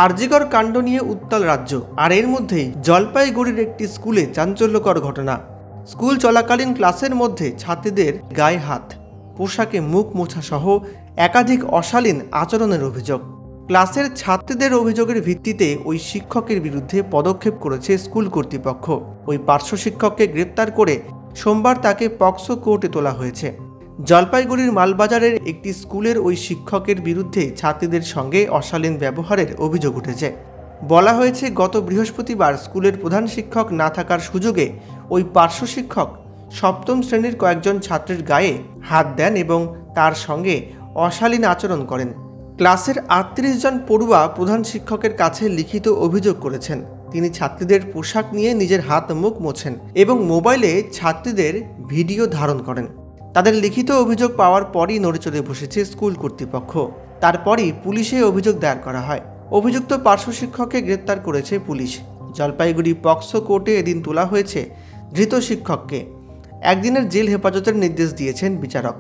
আরজিকর কাণ্ড নিয়ে উত্তাল রাজ্য। আর এর মধ্যেই জলপাইগুড়ির একটি স্কুলে চাঞ্চল্যকর ঘটনা। স্কুল চলাকালীন ক্লাসের মধ্যে ছাত্রীদের গায়ে হাত, পোশাকে মুখ মোছা সহ একাধিক অশালীন আচরণের অভিযোগ। ক্লাসের ছাত্রীদের অভিযোগের ভিত্তিতে ওই শিক্ষকের বিরুদ্ধে পদক্ষেপ করেছে স্কুল কর্তৃপক্ষ। ওই পার্শ্ব শিক্ষককে গ্রেপ্তার করে সোমবার তাকে পক্সো কোর্টে তোলা হয়েছে। জলপাইগুড়ির মালবাজারের একটি স্কুলের ওই শিক্ষকের বিরুদ্ধে ছাত্রীদের সঙ্গে অশালীন ব্যবহারের অভিযোগ উঠেছে। বলা হয়েছে, গত বৃহস্পতিবার স্কুলের প্রধান শিক্ষক না থাকার সুযোগে ওই পার্শ্ব শিক্ষক সপ্তম শ্রেণীর কয়েকজন ছাত্রের গায়ে হাত দেন এবং তার সঙ্গে অশালীন আচরণ করেন। ক্লাসের 38 জন পড়ুয়া প্রধান শিক্ষকের কাছে লিখিত অভিযোগ করেছেন। তিনি ছাত্রীদের পোশাক নিয়ে নিজের হাত মুখ মোছেন এবং মোবাইলে ছাত্রীদের ভিডিও ধারণ করেন। তাদের লিখিত অভিযোগ পাওয়ার পরই নড়েচড়ে বসেছে স্কুল কর্তৃপক্ষ। তারপরই পুলিশে অভিযোগ দায়ের করা হয়। অভিযুক্ত পার্শ্ব শিক্ষককে গ্রেপ্তার করেছে পুলিশ। জলপাইগুড়ি পক্সো কোর্টে এদিন তোলা হয়েছে ধৃত শিক্ষককে। একদিনের জেল হেফাজতের নির্দেশ দিয়েছেন বিচারক।